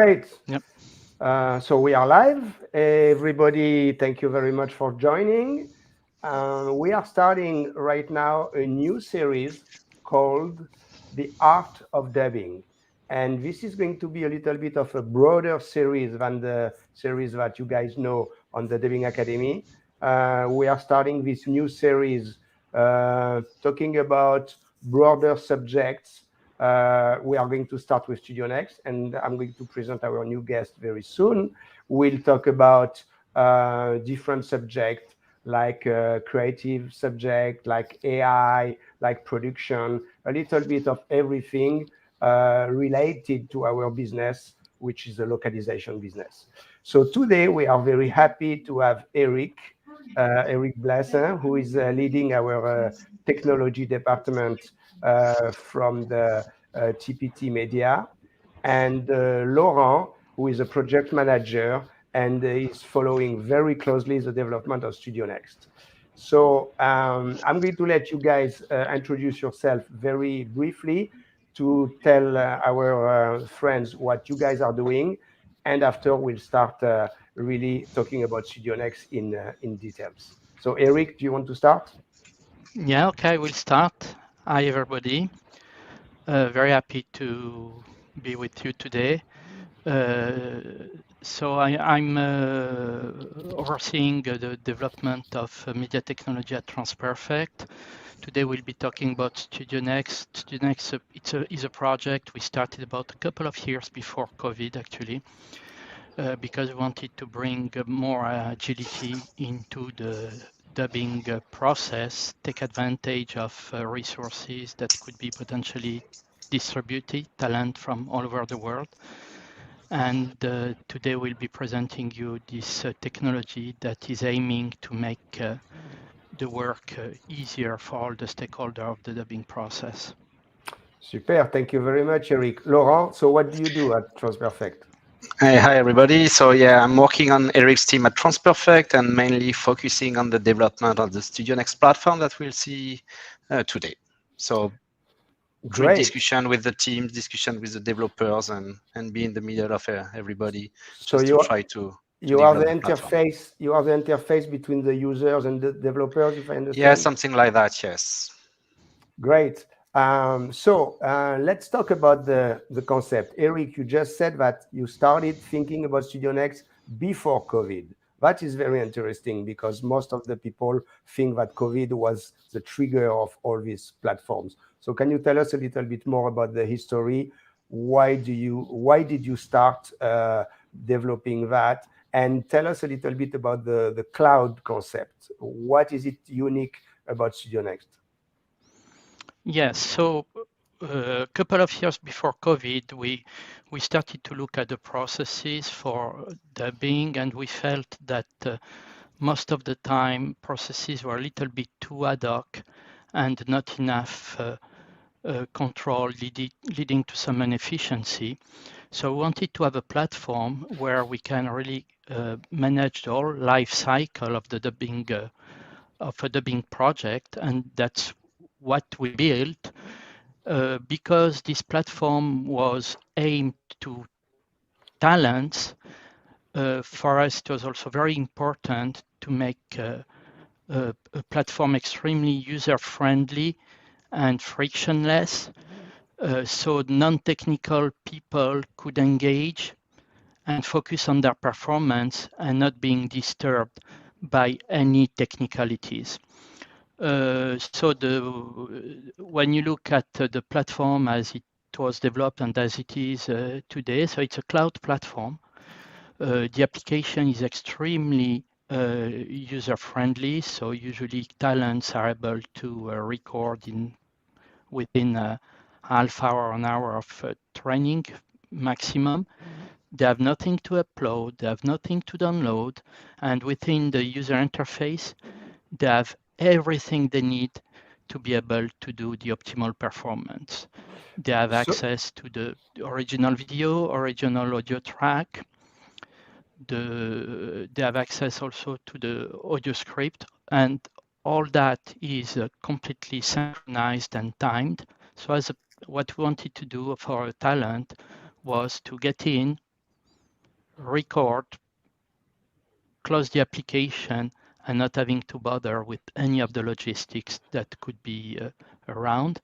Great. Yep. So we are live. Everybody, thank you very much for joining. We are starting right now a new series called The Art of Dubbing. And this is going to be a little bit of a broader series than the series that you guys know on the Dubbing Academy. We are starting this new series talking about broader subjects. We are going to start with StudioNEXT, and I'm going to present our new guest very soon. We'll talk about different subjects like creative subject, like AI, like production, a little bit of everything related to our business, which is a localization business. So today we are very happy to have Eric Blessin, who is leading our technology department from the TPT Media, and Laurent, who is a project manager and is following very closely the development of StudioNEXT. So I'm going to let you guys introduce yourself very briefly to tell our friends what you guys are doing, and after we'll start really talking about StudioNEXT in details. So Eric, do you want to start? Yeah, okay, we'll start. Hi, everybody. Very happy to be with you today. I'm overseeing the development of media technology at TransPerfect. Today we'll be talking about StudioNEXT. StudioNEXT is a project we started about a couple of years before COVID, actually, because we wanted to bring more agility into the dubbing process, take advantage of resources that could be potentially distributed, talent from all over the world. And today we'll be presenting you this technology that is aiming to make the work easier for all the stakeholders of the dubbing process. Super, thank you very much, Eric. Laurent, so what do you do at TransPerfect? Hi, everybody. So yeah, I'm working on Eric's team at TransPerfect and mainly focusing on the development of the StudioNEXT platform that we'll see today. So great discussion with the teams, discussion with the developers, and be in the middle of everybody. So just you to try to you are the platform. interface. You are the interface between the users and the developers, if I understand. Yeah, something like that. Yes. Great. So let's talk about the concept. Eric, you just said that you started thinking about StudioNEXT before COVID. That is very interesting because most of the people think that COVID was the trigger of all these platforms. So can you tell us a little bit more about the history? Why did you start developing that? And tell us a little bit about the cloud concept. What is it unique about StudioNEXT? Yes, so a couple of years before COVID, we started to look at the processes for dubbing, and we felt that most of the time processes were a little bit too ad hoc and not enough control, leading to some inefficiency. So we wanted to have a platform where we can really manage the whole life cycle of the dubbing of a dubbing project, and that's what we built. Because this platform was aimed to talents, for us it was also very important to make a platform extremely user-friendly and frictionless, so non-technical people could engage and focus on their performance and not being disturbed by any technicalities. When you look at the platform as it was developed and as it is today, so it's a cloud platform. The application is extremely user-friendly, so usually talents are able to record within a half hour, an hour of training maximum. They have nothing to upload, they have nothing to download, and within the user interface, they have everything they need to be able to do the optimal performance. They have access to the original video, original audio track. They have access also to the audio script, and all that is completely synchronized and timed. So what we wanted to do for our talent was to get in, record, close the application, and not having to bother with any of the logistics that could be around.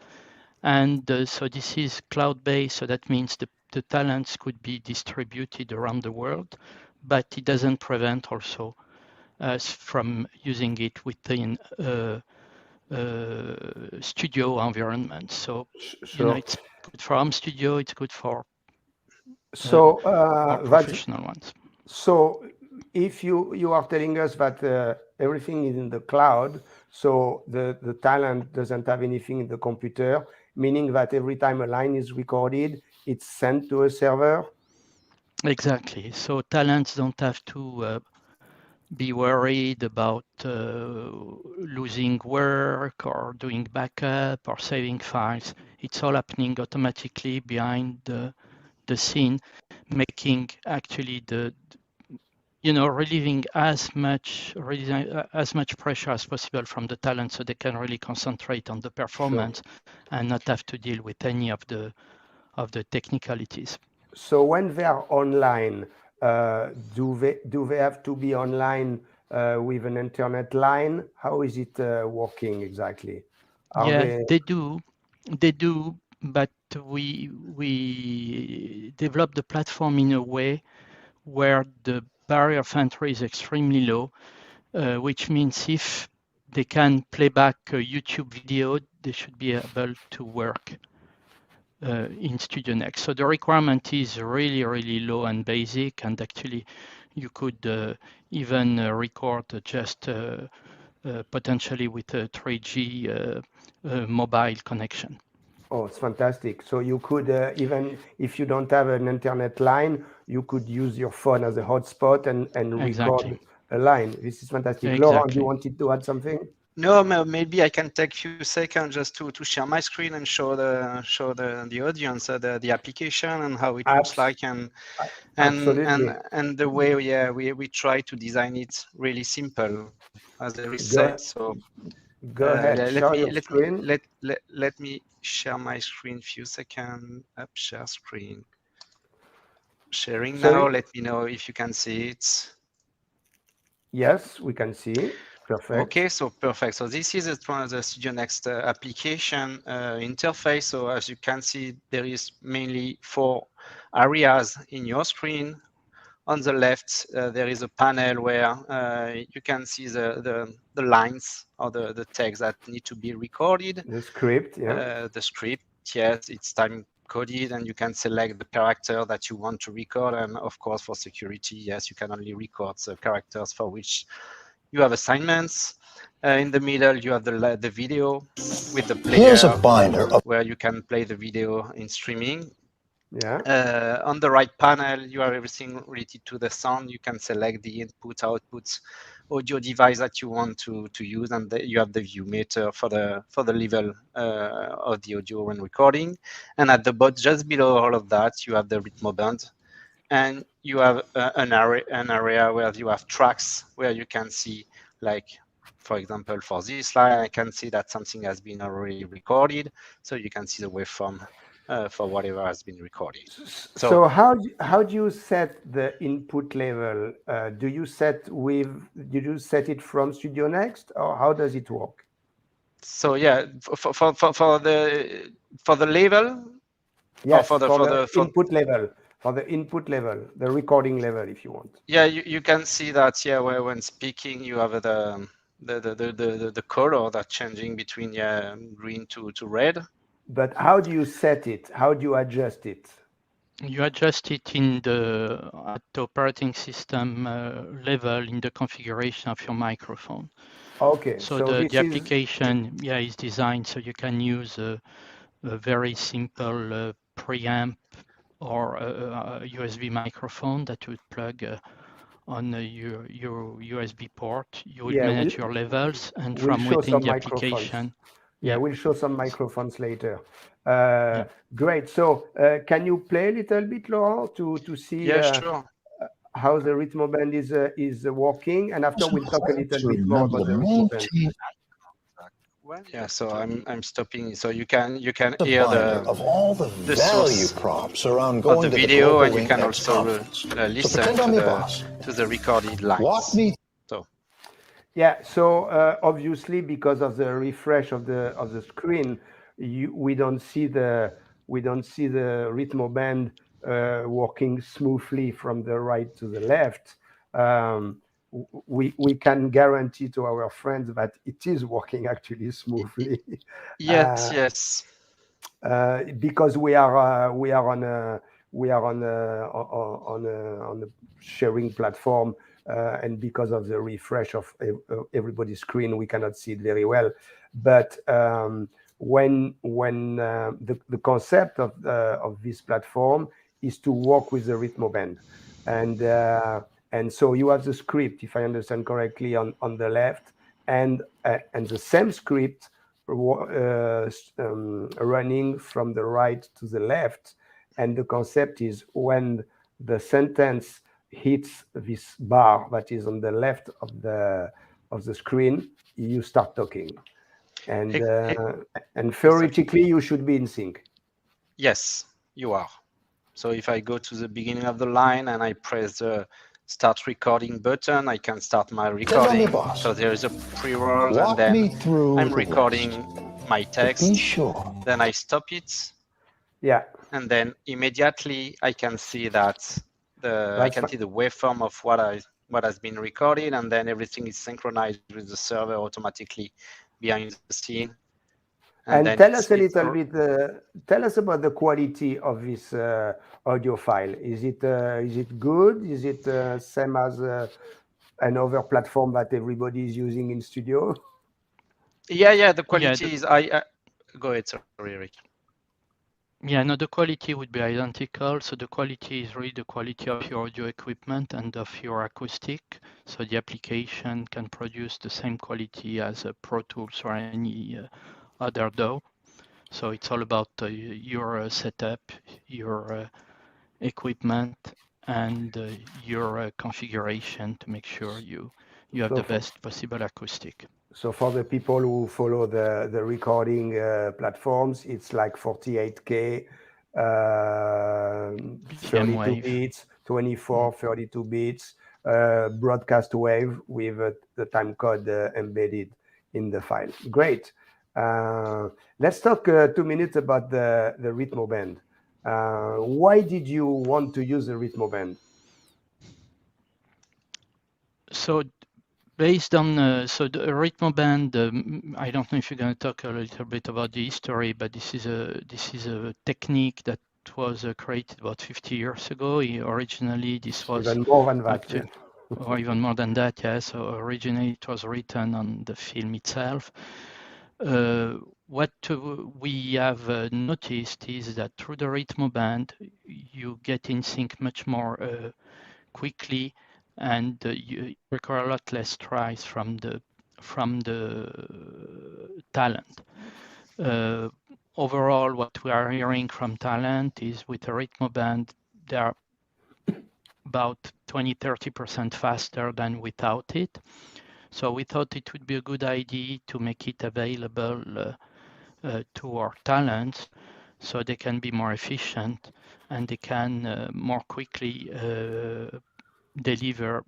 And so this is cloud-based, so that means the talents could be distributed around the world, but it doesn't prevent also us from using it within studio environment. So, Sure. it's good for home studio, it's good for So more professional ones. So if you are telling us that everything is in the cloud, so the talent doesn't have anything in the computer, meaning that every time a line is recorded, it's sent to a server? Exactly. So talents don't have to be worried about losing work or doing backup or saving files. It's all happening automatically behind the scene, making actually relieving as much pressure as possible from the talent, so they can really concentrate on the performance and not have to deal with any of the technicalities. So when they are online, do they have to be online with an internet line? How is it working exactly? They do, but we develop the platform in a way where the barrier of entry is extremely low, which means if they can play back a YouTube video, they should be able to work in StudioNEXT. So the requirement is really, really low and basic, and actually you could even record just potentially with a 3G mobile connection. Oh, it's fantastic. So you could, even if you don't have an internet line, you could use your phone as a hotspot and record a line. This is fantastic. Laurent, you wanted to add something? No, maybe I can take a few seconds just to share my screen and show the audience the application and how it looks like, and the way we try to design it really simple, as Eric said. So go ahead, share your screen. Let me share my screen. Few seconds. Up, share screen. Sharing now. Let me know if you can see it. Yes, we can see. Perfect. Okay, so perfect. So this is one of the StudioNEXT application interface. So as you can see, there is mainly 4 areas in your screen. On the left, there is a panel where you can see the lines or the text that need to be recorded. The script, yeah. The script, yes, it's time coded, and you can select the character that you want to record. And of course, for security, yes, you can only record the characters for which you have assignments. In the middle, you have the video with the player. Here's a binder where you can play the video in streaming. Yeah. On the right panel, you have everything related to the sound. You can select the input, outputs, audio device that you want to use, and you have the view meter for the level of the audio when recording. And at the bottom, just below all of that, you have the rhythm band, and you have an area where you have tracks where you can see, like, for example, for this line, I can see that something has been already recorded, so you can see the waveform for whatever has been recorded. So how do you set the input level? Do you set it from StudioNEXT, or how does it work? So yeah, for the level. Yes, for the input level. For the input level, the recording level, if you want. Yeah, you can see that. Yeah, where when speaking, you have the color that's changing between green to red. But how do you set it? How do you adjust it? You adjust it at the operating system level in the configuration of your microphone. Okay. So the application is designed so you can use a very simple preamp or a USB microphone that you would plug on your USB port. You would manage your levels, and from within the application. Yeah, we'll show some microphones later. Great. So can you play a little bit, Laurent, to see how the rhythm band is working? And after we'll talk a little bit more about the rhythm band. Yeah, so I'm stopping. So you can hear Finder of all the the value source props around of going the to the video, Global and you can RingX also conference. So listen pretend I'm your boss. to the recorded Walk lines. me. So Yeah, so obviously because of the refresh of the screen, we don't see the rhythm band working smoothly from the right to the left. We can guarantee to our friends that it is working actually smoothly. yes, yes, Because we are on a sharing platform, and because of the refresh of everybody's screen, we cannot see it very well. But when the concept of this platform is to work with the rhythm band, and so you have the script, if I understand correctly, on the left, and the same script running from the right to the left. And the concept is when the sentence hits this bar that is on the left of the screen, you start talking. And e- e- exactly. theoretically, you should be in sync. Yes, you are. So if I go to the beginning of the line and I press the start recording button, I can start my Pretend I'm your recording. boss. So there is a pre-roll, and Walk me then through I'm the recording my But be text. sure. Then I stop it, Yeah, and then immediately I can see that I can see the waveform of what has been recorded, and then everything is synchronized with the server automatically behind the scene. And then and tell us a little bit. Tell us about the quality of this audio file. Is it good? Is it same as another platform that everybody is using in studio? yeah, the Yeah, quality is I go ahead, sorry, Eric. yeah, no, the quality would be identical. So the quality is really the quality of your audio equipment and of your acoustic. So the application can produce the same quality as Pro Tools or any other DAW. So it's all about your setup, your equipment, and your configuration to make sure you have So the for, best possible acoustic. so for the people who follow the recording platforms, it's like 48K, 32 Wave. bits, 24, 32 bits, broadcast wave with the time code embedded in the file. Great. Let's talk 2 minutes about the rhythm band. Why did you want to use the rhythm band? So based on so the rhythm band, I don't know if you're going to talk a little bit about the history, but this is a technique that was created about 50 years ago. Originally, this was Even more than that. actually, or even more than that, yeah. So originally, it was written on the film itself. What we have noticed is that through the rhythm band, you get in sync much more quickly, and you require a lot less tries from the talent. Overall, what we are hearing from talent is with a rhythm band, they are about 20-30% faster than without it. So we thought it would be a good idea to make it available to our talents so they can be more efficient and they can more quickly deliver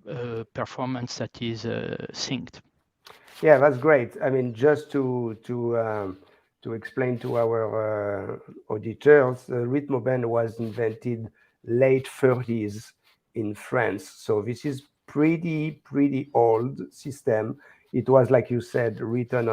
performance that is synced. Yeah, that's great. I mean, just to explain to our auditors, the rhythm band was invented late 30s in France. So this is pretty old system. It was, like you said, written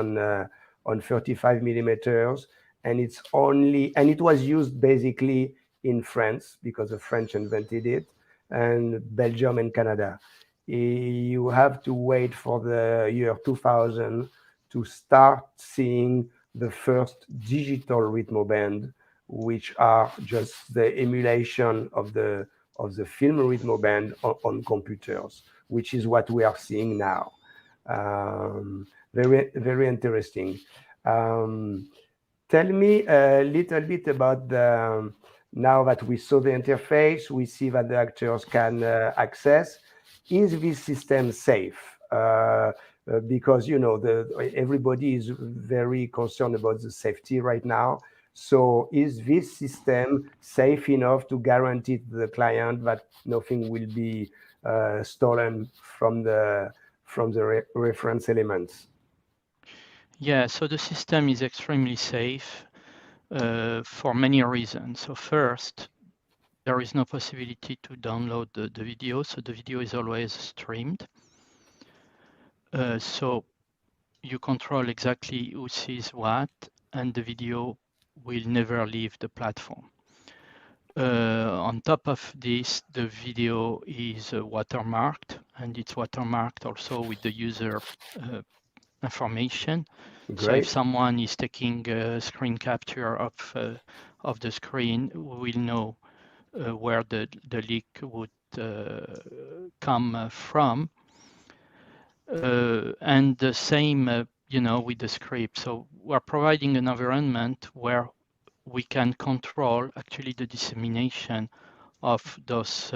on 35 millimeters, and it was used basically in France because the French invented it, and Belgium and Canada. You have to wait for the year 2000 to start seeing the first digital rhythm band, which are just the emulation of the film rhythm band on computers, which is what we are seeing now. Very interesting. Um, Tell me a little bit about now that we saw the interface, we see that the actors can access. Is this system safe? because everybody is very concerned about the safety right now. So is this system safe enough to guarantee to the client that nothing will be stolen from the reference elements? Yeah, so the system is extremely safe for many reasons. So first, there is no possibility to download the video, so the video is always streamed. So you control exactly who sees what, and the video will never leave the platform. On top of this, the video is watermarked, and it's watermarked also with the user information. Great. So if someone is taking a screen capture of the screen, we will know where the leak would come from. And the same, with the script. So we're providing an environment where we can control actually the dissemination of those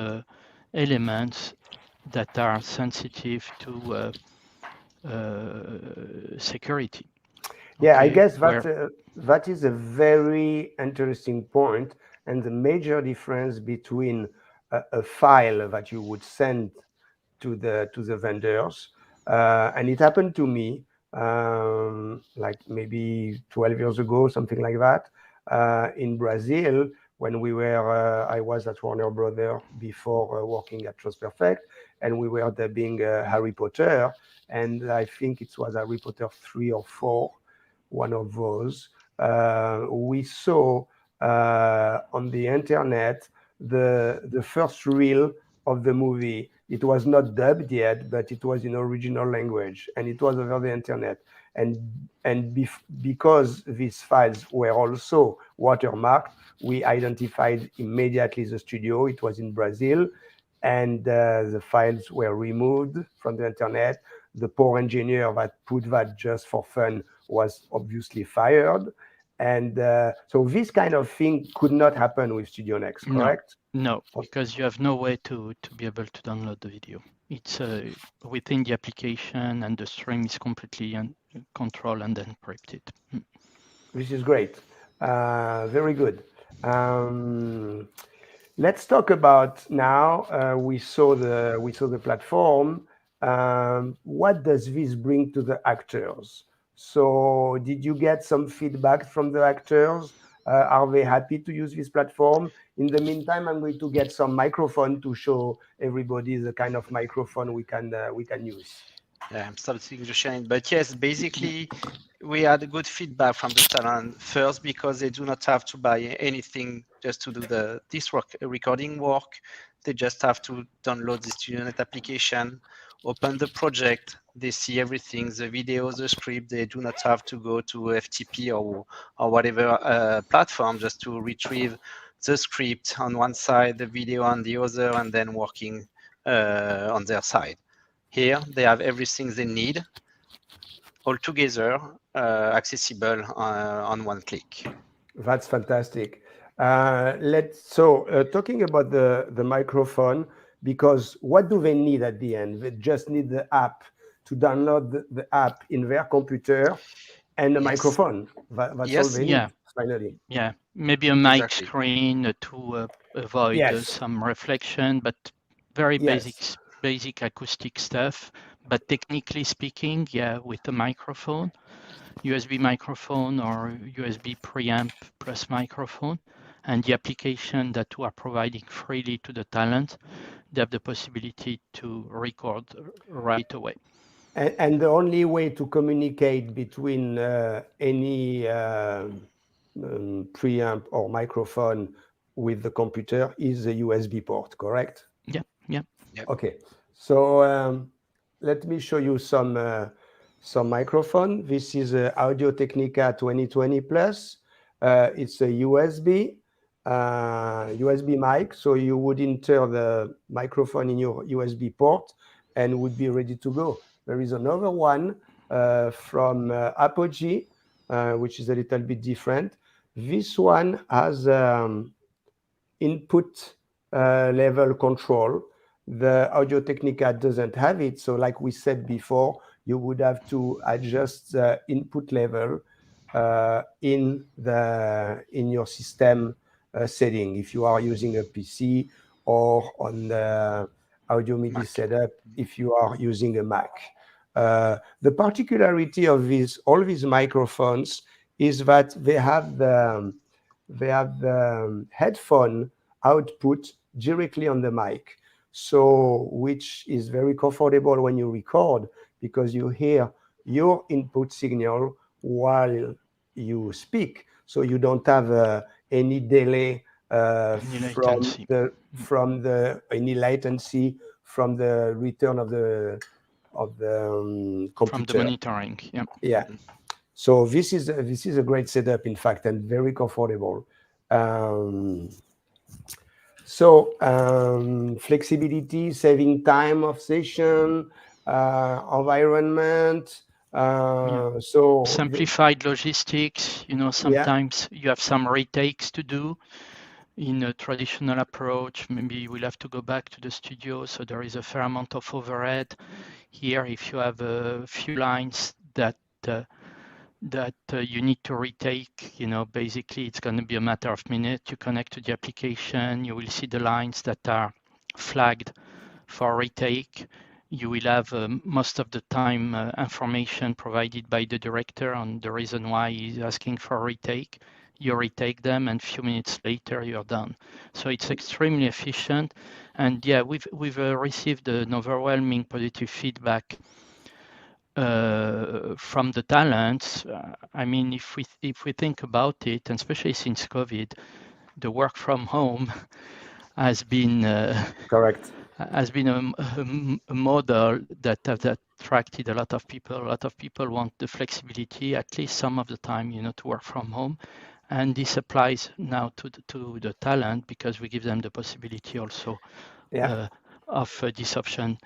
elements that are sensitive to security. Yeah, I Okay, guess where that is a very interesting point, and the major difference between a file that you would send to the vendors, and it happened to me like maybe 12 years ago, something like that, in Brazil, when I was at Warner Brother before working at TransPerfect, and we were dubbing Harry Potter, and I think it was Harry Potter 3 or 4, one of those. We saw on the internet the first reel of the movie. It was not dubbed yet, but it was in original language, and it was over the internet. And because these files were also watermarked, we identified immediately the studio. It was in Brazil, and the files were removed from the internet. The poor engineer that put that just for fun was obviously fired. And so this kind of thing could not happen with StudioNEXT, correct? No, because you have no way to be able to download the video. It's within the application, and the stream is completely controlled and encrypted. This is great. Very good. Let's talk about now. We saw the platform. What does this bring to the actors? So, did you get some feedback from the actors? Are they happy to use this platform? In the meantime, I'm going to get some microphone to show everybody the kind of microphone we can use. Yeah, I'm starting to shine. But yes, basically, we had good feedback from the talent first because they do not have to buy anything just to do this recording work. They just have to download the StudioNet application, open the project. They see everything, the video, the script. They do not have to go to FTP or whatever platform just to retrieve the script on one side, the video on the other, and then working on their side. Here, they have everything they need all together, accessible on one click. That's fantastic. Talking about the microphone, because what do they need at the end? They just need the app to download the app in their computer and a microphone. That's Yes. all they need, finally. Yeah, maybe a mic Exactly. screen to avoid Yes. some reflection, but very Yes. basic acoustic stuff. But technically speaking, yeah, with a microphone, USB microphone or USB preamp plus microphone, and the application that we are providing freely to the talent, they have the possibility to record right away. And the only way to communicate between any preamp or microphone with the computer is a USB port, correct? Yeah. Okay, so let me show you some microphone. This is a Audio Technica 2020 Plus. It's a USB mic, so you would enter the microphone in your USB port and would be ready to go. There is another one from Apogee, which is a little bit different. This one has input level control. The Audio Technica doesn't have it. So like we said before, you would have to adjust the input level in your system setting if you are using a PC, or on the audio MIDI Mac. setup if you are using a Mac. The particularity of all these microphones is that they have the headphone output directly on the mic, so which is very comfortable when you record, because you hear your input signal while you speak, so you don't have any delay Any latency. any latency from the return of the computer. From the monitoring, yeah. Yeah. So this is a great setup, in fact, and very comfortable. Flexibility, saving time of session, environment. So simplified logistics. Sometimes you have some retakes to do. In a traditional approach, maybe we'll have to go back to the studio, so there is a fair amount of overhead. Here, if you have a few lines that you need to retake, basically it's going to be a matter of minutes. You connect to the application, you will see the lines that are flagged for retake. You will have most of the time information provided by the director on the reason why he's asking for a retake. You retake them, and a few minutes later you're done. So it's extremely efficient. And yeah, we've received an overwhelming positive feedback from the talents. I mean, if we think about it, and especially since COVID, the work from home has been correct. Has been a model that attracted a lot of people. A lot of people want the flexibility, at least some of the time, to work from home. And this applies now to the talent, because we give them the possibility also of this option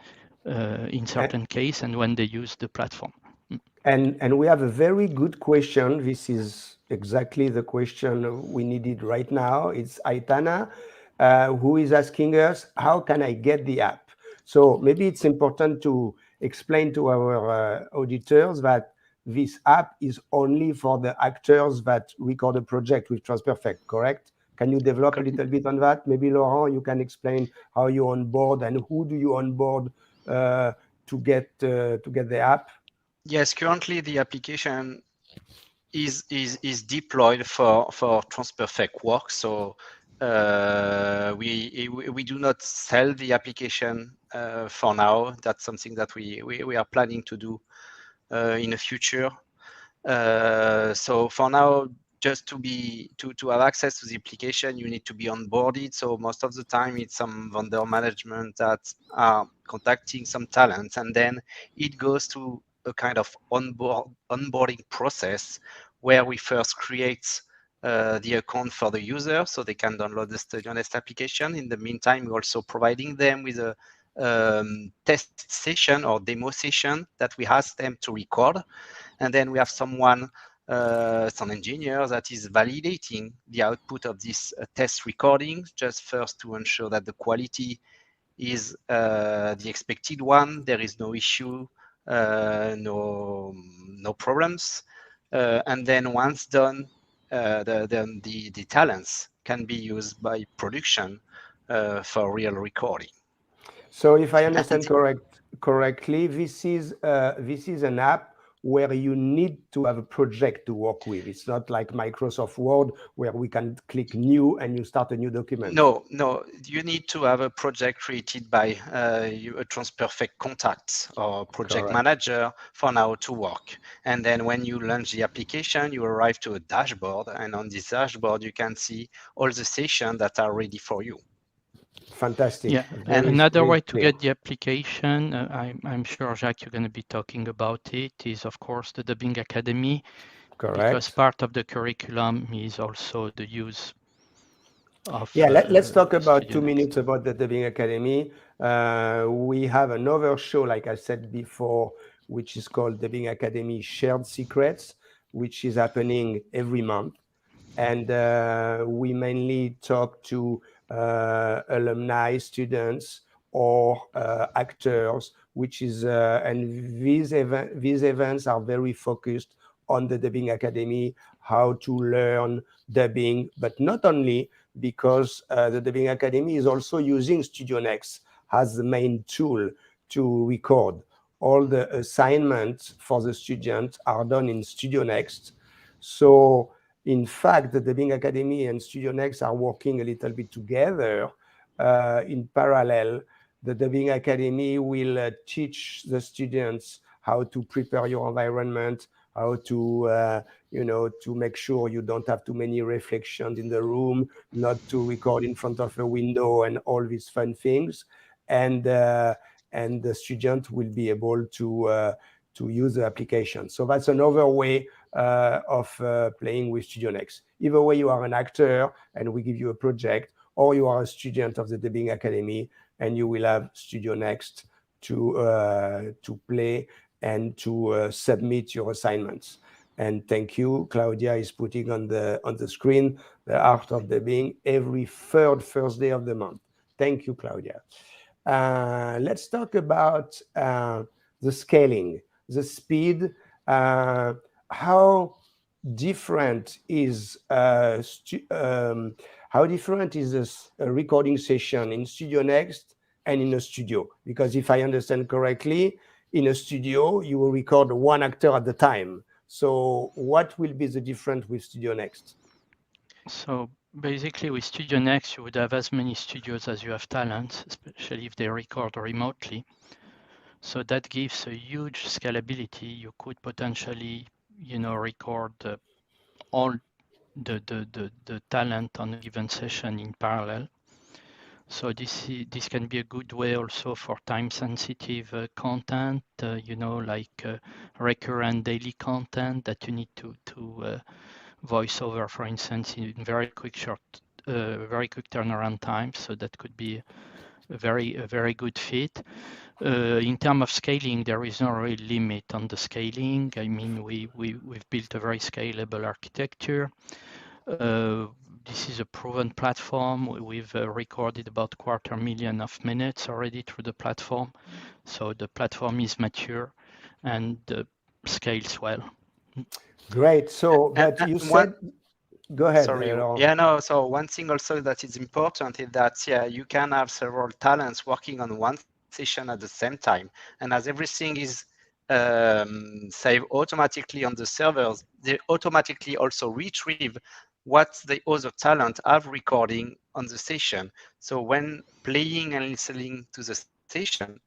in certain case, and when they use the platform. And we have a very good question. This is exactly the question we needed right now. It's Aitana, who is asking us, how can I get the app? So maybe it's important to explain to our auditors that this app is only for the actors that record a project with TransPerfect, correct? Can you develop a little bit on that? Maybe Laurent, you can explain how you onboard and who do you onboard to get the app? Yes, currently the application is deployed for TransPerfect work. So we do not sell the application for now. That's something that we are planning to do in the future. So for now, just to have access to the application, you need to be onboarded. So most of the time, it's some vendor management that are contacting some talents, and then it goes to a kind of onboarding process where we first create the account for the user so they can download the StudioNEXT application. In the meantime, we're also providing them with a test session or demo session that we ask them to record. And then we have someone, some engineer that is validating the output of this test recording, just first to ensure that the quality is the expected one. There is no issue, no problems. And then once done, the talents can be used by production for real recording. So if I understand correctly, this is an app where you need to have a project to work with. It's not like Microsoft Word where we can click new and you start a new document. No, you need to have a project created by a TransPerfect contact or project manager for now to work. And then when you launch the application, you arrive to a dashboard, and on this dashboard, you can see all the sessions that are ready for you. Fantastic. Yeah, and another way to get the application, I'm sure, Jacques, you're going to be talking about it, is of course the Dubbing Academy. Correct. Because part of the curriculum is also the use of. Yeah, let's talk about 2 minutes about the Dubbing Academy. We have another show, like I said before, which is called Dubbing Academy Shared Secrets, which is happening every month. And we mainly talk to alumni, students, or actors, which is and these events are very focused on the Dubbing Academy, how to learn dubbing, but not only, because the Dubbing Academy is also using StudioNEXT as the main tool to record. All the assignments for the students are done in StudioNEXT. So in fact, the Dubbing Academy and StudioNEXT are working a little bit together in parallel. The Dubbing Academy will teach the students how to prepare your environment, how to to make sure you don't have too many reflections in the room, not to record in front of a window, and all these fun things. And the student will be able to use the application. So that's another way of playing with StudioNEXT. Either way, you are an actor and we give you a project, or you are a student of the Dubbing Academy and you will have StudioNEXT to play and to submit your assignments. And thank you, Claudia is putting on the screen the art of dubbing every third Thursday of the month. Thank you, Claudia. Let's talk about the scaling, the speed. How different is this recording session in StudioNEXT and in a studio? Because if I understand correctly, in a studio you will record one actor at the time. So what will be the difference with StudioNEXT? So basically with StudioNEXT, you would have as many studios as you have talents, especially if they record remotely. So that gives a huge scalability. You could potentially, record all the talent on a given session in parallel. So this can be a good way also for time-sensitive content, like recurrent daily content that you need to voice over, for instance, in very quick turnaround time. So that could be a very good fit. In terms of scaling, there is no real limit on the scaling. I mean, we've built a very scalable architecture. This is a proven platform. We've recorded about 250,000 of minutes already through the platform. So the platform is mature and scales well. Great. So, but you said, go ahead. Sorry. Yeah, no. So one thing also that is important is that, yeah, you can have several talents working on one session at the same time. And as everything is saved automatically on the servers, they automatically also retrieve what the other talent have recording on the session. So when playing and listening to the session,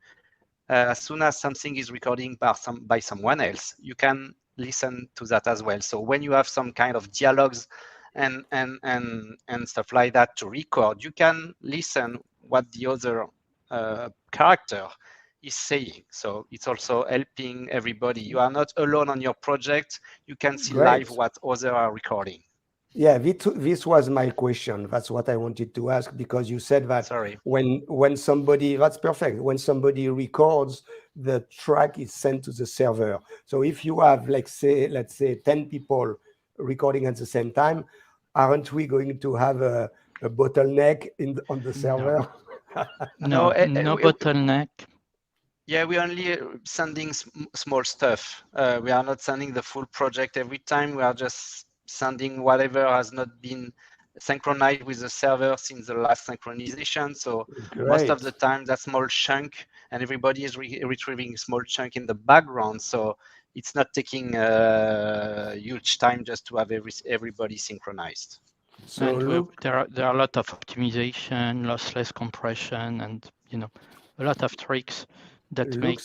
as soon as something is recording by someone else, you can listen to that as well. So when you have some kind of dialogues and stuff like that to record, you can listen what the other character is saying. So it's also helping everybody. You are not alone on your project. You can see live what others are recording. Yeah, this was my question. That's what I wanted to ask, because you said that when somebody, that's perfect. When somebody records, the track is sent to the server. So if you have, let's say 10 people recording at the same time, aren't we going to have a bottleneck on the server? No bottleneck. Yeah, we're only sending small stuff. We are not sending the full project every time. We are just sending whatever has not been synchronized with the server since the last synchronization. So most of the time, that small chunk, and everybody is retrieving small chunk in the background. So it's not taking a huge time just to have everybody synchronized. So and there are a lot of optimization, lossless compression, and a lot of tricks that make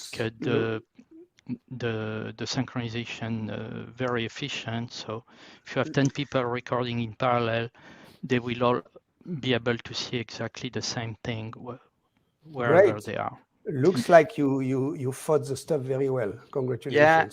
the synchronization very efficient. So if you have 10 people recording in parallel, they will all be able to see exactly the same thing wherever they are. Looks like you thought the stuff very well. Congratulations. Yeah.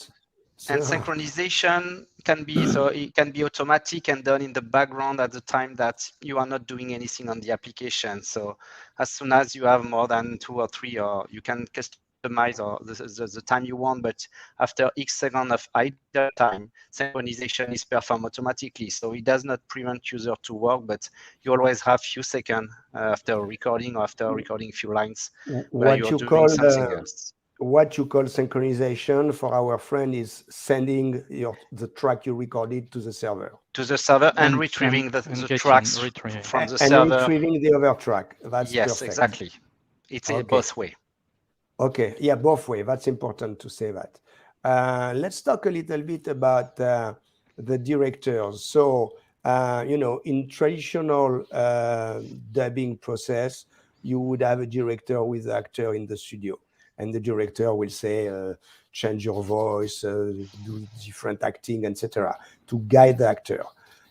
And synchronization can be, so it can be automatic and done in the background at the time that you are not doing anything on the application. So as soon as you have more than 2 or 3, or you can customize optimize or the time you want, but after X second of idle time, synchronization is performed automatically. So it does not prevent user to work, but you always have few seconds after recording or after recording a few lines where What you're you doing call something else. what you call synchronization for our friend is sending the track you recorded to the server To the server and and retrieving the getting tracks retrieving. from the and server. retrieving the other track. That's Yes, perfect. exactly. It's Okay. both way. Okay, yeah, both way. That's important to say that. Let's talk a little bit about the directors. So, in traditional dubbing process, you would have a director with the actor in the studio, and the director will say, change your voice, do different acting, etc., to guide the actor.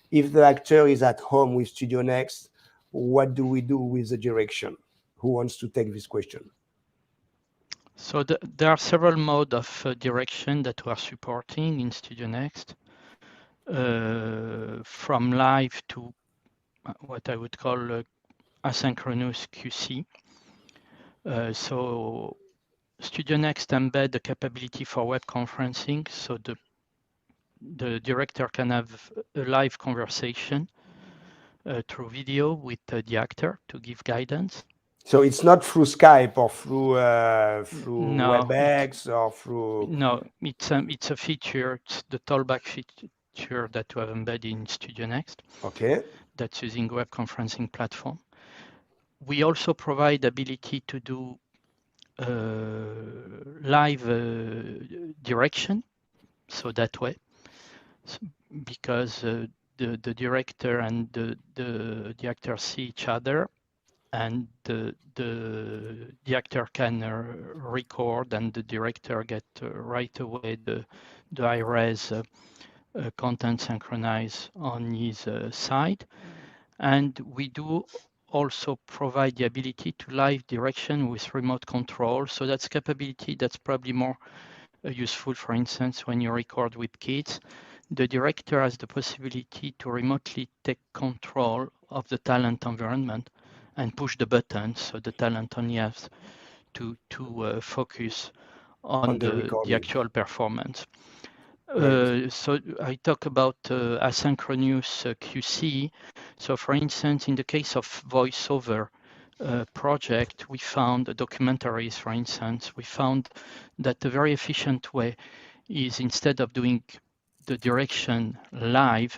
If the actor is at home with StudioNEXT, what do we do with the direction? Who wants to take this question? So there are several modes of direction that we are supporting in StudioNEXT, from live to what I would call asynchronous QC. So StudioNEXT embed the capability for web conferencing, so the director can have a live conversation through video with the actor to give guidance. So it's not through Skype or through No, WebEx or through. No, it's a feature. It's the tollback feature that we have embedded in StudioNEXT. Okay. That's using web conferencing platform. We also provide ability to do live direction, so that way, because the director and the actor see each other, and the actor can record, and the director get right away the high-res content synchronized on his side. And we do also provide the ability to live direction with remote control. So that's capability that's probably more useful, for instance, when you record with kids. The director has the possibility to remotely take control of the talent environment and push the button, so the talent only has to focus on the actual performance. So I talk about asynchronous QC. So for instance, in the case of voiceover project, we found documentaries, for instance, we found that a very efficient way is, instead of doing the direction live,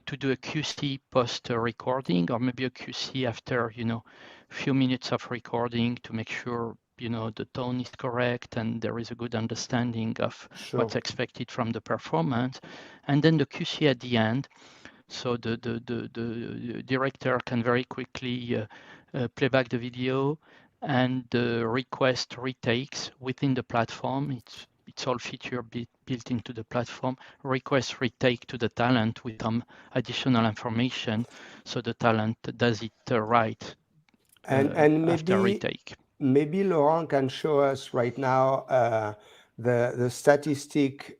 to do a QC post recording, or maybe a QC after, few minutes of recording, to make sure, the tone is correct and there is a good understanding of what's expected from the performance. And then the QC at the end, so the director can very quickly play back the video and request retakes within the platform. It's all feature built into the platform. Request retake to the talent with some additional information, so the talent does it right and after retake. Maybe Laurent can show us right now the statistic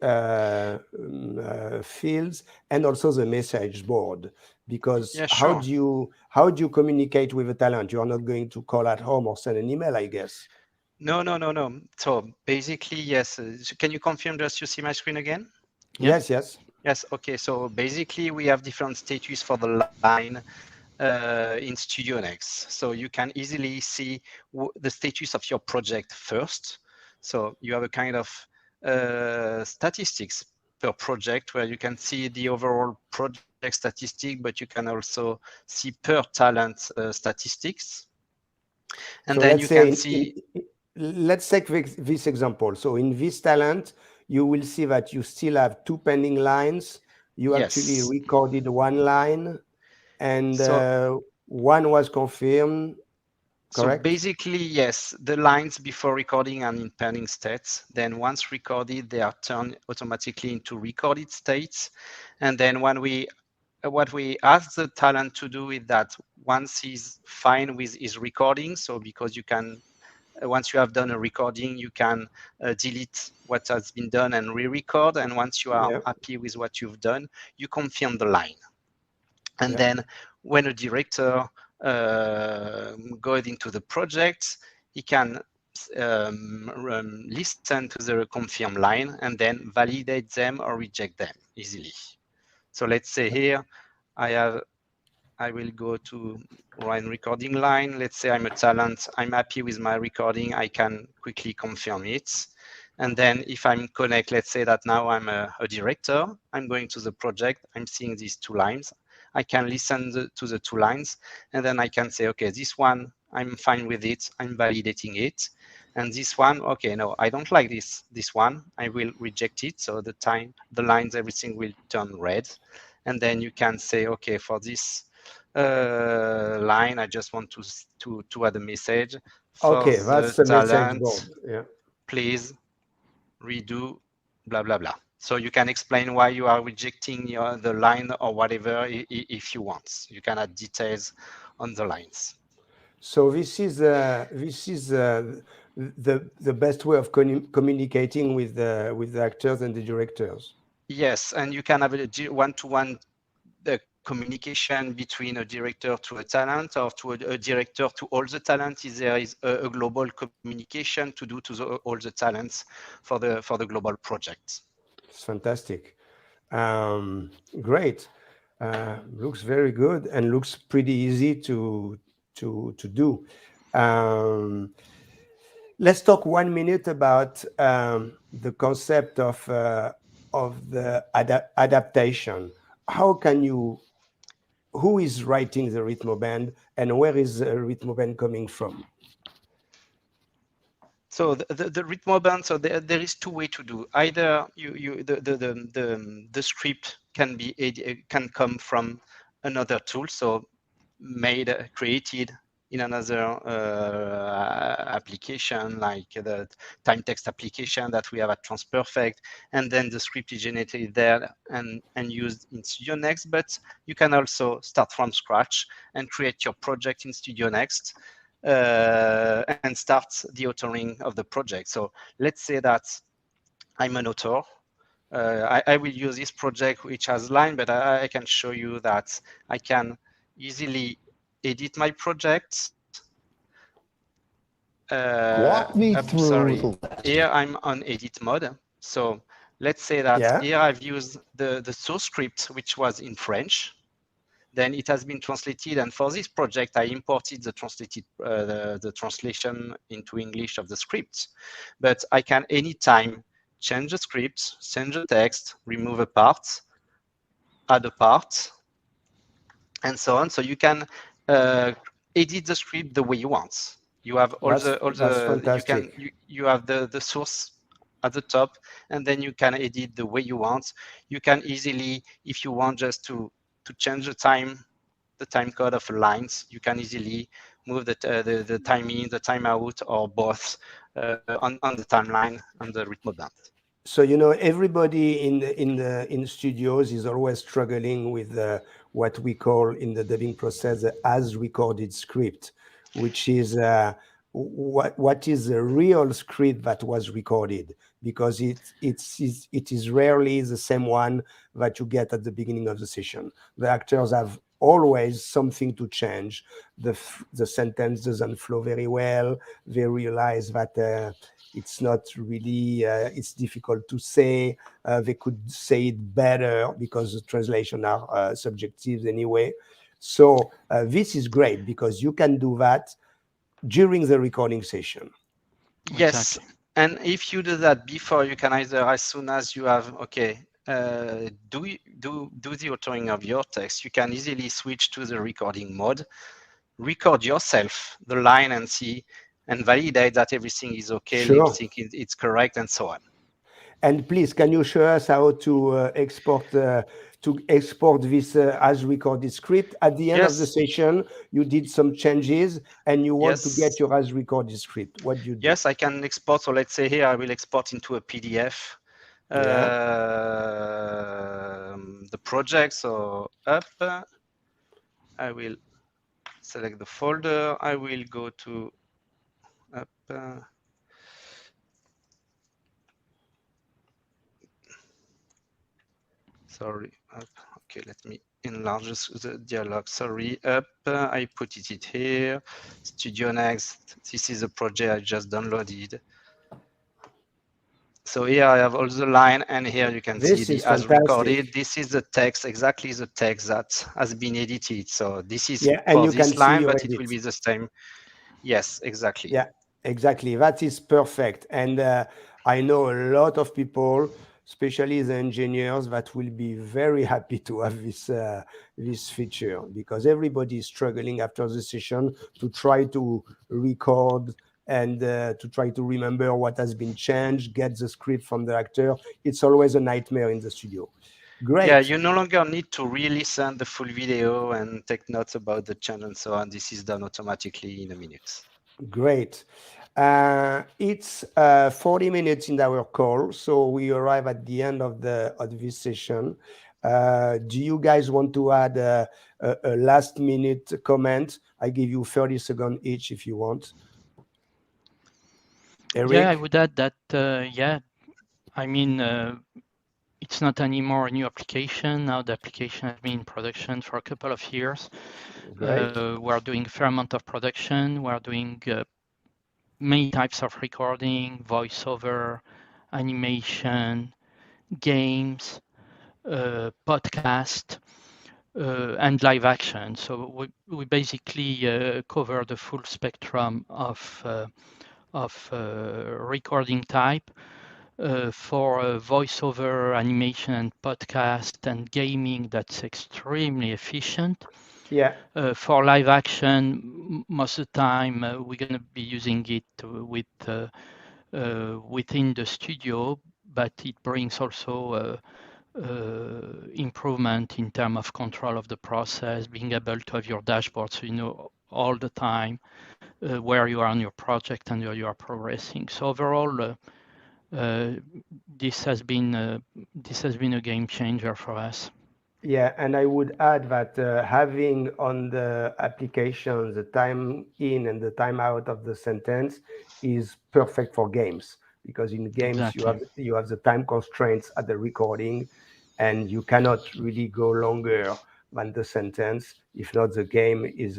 fields and also the message board, because how do you communicate with a talent? You are not going to call at home or send an email, I guess. No. So basically, yes. Can you confirm just you see my screen again? Yeah. Yes. Yes. Okay. So basically, we have different status for the line in StudioNEXT. So you can easily see the status of your project first. So you have a kind of statistics per project where you can see the overall project statistic, but you can also see per talent statistics. And so then you can see. Let's take this example. So in this talent, you will see that you still have 2 pending lines. You actually recorded 1 line, and one was confirmed. Correct? So basically, yes, the lines before recording are in pending states. Then once recorded, they are turned automatically into recorded states. And then what we ask the talent to do is that once he's fine with his recording, so because you can, once you have done a recording, you can delete what has been done and re-record. And once you are happy with what you've done, you confirm the line. And then when a director goes into the project, he can listen to the confirm line and then validate them or reject them easily. So let's say here I will go to run recording line. Let's say I'm a talent. I'm happy with my recording. I can quickly confirm it. And then if I'm connect, let's say that now I'm a director, I'm going to the project, I'm seeing these two lines. I can listen to the two lines, and then I can say, okay, this one, I'm fine with it. I'm validating it. And this one, okay, no, I don't like this one. I will reject it. So the lines, everything will turn red. And then you can say, okay, for this line, I just want to add a message for Okay, the that's the message talent. board. Yeah. Please redo blah blah blah. So you can explain why you are rejecting the line or whatever if you want. You can add details on the lines. So this is the best way of communicating with the actors and the directors. Yes, and you can have a one-to-one communication between a director to a talent or to a director to all the talent. If there is a global communication to do to all the talents for the global project. It's fantastic. Great. Looks very good and looks pretty easy to do. Um, let's talk 1 minute about the concept of the adaptation. How can you? Who is writing the rhythm band, and where is the rhythm band coming from? So the rhythm band. So there is two ways to do. Either the script can come from another tool. So created in another application, like the time text application that we have at TransPerfect, and then the script is generated there and used in StudioNEXT. But you can also start from scratch and create your project in StudioNEXT and start the authoring of the project. So let's say that I'm an author. I will use this project which has line, but I can show you that I can easily edit my project. Walk me through the list. Here I'm on edit mode. So let's say that here I've used the source script, which was in French. Then it has been translated, and for this project, I imported the translation into English of the script. But I can anytime change the script, change the text, remove a part, add a part, and so on. So you can edit the script the way you want. You have that's fantastic. you have the source at the top, and then you can edit the way you want. You can easily, if you want just to change the time code of lines, you can easily move the time in, the time out, or both on the timeline on the rhythm band. So everybody in studios is always struggling with what we call in the dubbing process the as recorded script, which is what is the real script that was recorded, because it is rarely the same one that you get at the beginning of the session. The actors have always something to change. The sentence doesn't flow very well. They realize that it's not really, it's difficult to say. They could say it better because the translation are subjective anyway. So this is great because you can do that during the recording session. Yes, Exactly. and if you do that before, you can either, as soon as you have, okay, do the authoring of your text, you can easily switch to the recording mode, record yourself the line and see and validate that everything is okay, Sure. lip sync it's correct, and so on. And please, can you show us how to export this as recorded script? At the end of the Yes. session, you did some changes and you want to Yes. get your as recorded script. What do you do? Yes, I can export. So let's say here I will export into a PDF the project. So up, I will select the folder. I will go to up. Sorry. Up. Okay, let me enlarge the dialog. Sorry, up. I put it here. StudioNEXT. This is a project I just downloaded. So here I have all the line, and here you can see the as recorded. This is the text, exactly the text that has been edited. So this is for this line, but it will be the same. Yes, exactly. Yeah, exactly. That is perfect. And I know a lot of people, especially the engineers, that will be very happy to have this feature, because everybody is struggling after the session to try to record and to try to remember what has been changed, get the script from the actor. It's always a nightmare in the studio. Great. Yeah, you no longer need to re-listen the full video and take notes about the change and so on. This is done automatically in a minute. Great. It's 40 minutes in our call, so we arrive at the end of this session. Do you guys want to add a last minute comment? I give you 30 seconds each if you want. Eric? Yeah, I would add that, yeah, I mean, it's not anymore a new application. Now the application has been in production for a couple of years. We're doing a fair amount of production. We're doing many types of recording, voiceover, animation, games, podcast, and live action. So we basically cover the full spectrum of recording type. For voiceover, animation, and podcast and gaming, that's extremely efficient. Yeah. For live action, most of the time we're going to be using it within the studio, but it brings also improvement in terms of control of the process, being able to have your dashboard so you know all the time where you are on your project and where you are progressing. So overall, this has been a game changer for us. Yeah, and I would add that having on the application the time in and the time out of the sentence is perfect for games, because in games you have the time constraints at the recording, and you cannot really go longer than the sentence. If not, the game is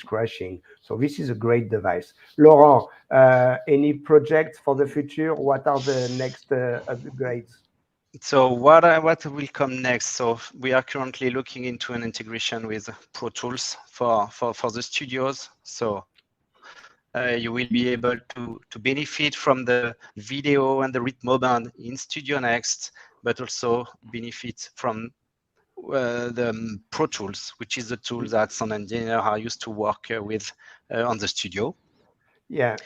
crashing. So this is a great device. Laurent, any projects for the future? What are the next upgrades? So what will come next? So we are currently looking into an integration with Pro Tools for the studios. So you will be able to benefit from the video and the rhythm band in StudioNEXT, but also benefit from the Pro Tools, which is the tool that sound engineers are used to work with on the studio. Yeah,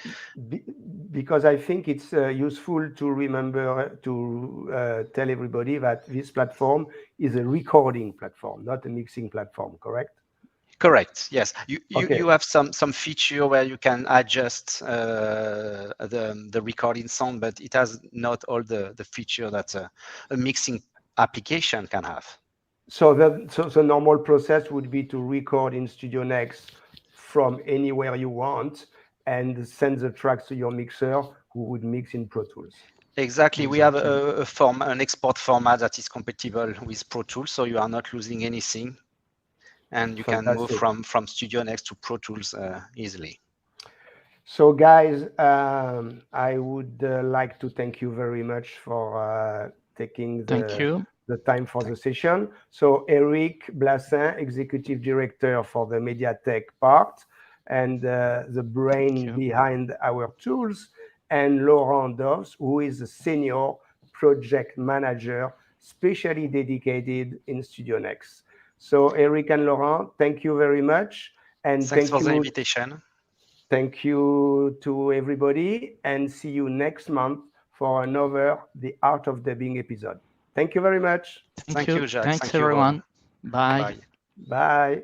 because I think it's useful to remember to tell everybody that this platform is a recording platform, not a mixing platform, correct? Correct. Yes, you have some feature where you can adjust the recording sound, but it has not all the feature that a mixing application can have. So the normal process would be to record in StudioNEXT from anywhere you want and send the tracks to your mixer, who would mix in Pro Tools. Exactly. We have an export format that is compatible with Pro Tools, so you are not losing anything, and you can move from StudioNEXT to Pro Tools easily. So guys, I would like to thank you very much for taking the time for the session. So Eric Blassin, Executive Director for the MediaTek part, and the brain behind our tools, and Laurent Doves, who is a Senior Project Manager, specially dedicated in StudioNEXT. So Eric and Laurent, thank you very much. And thanks for the invitation. Thank you to everybody, and see you next month for another The Art of Dubbing episode. Thank you very much. Thank you, Jacques. Thanks everyone. Bye. Bye.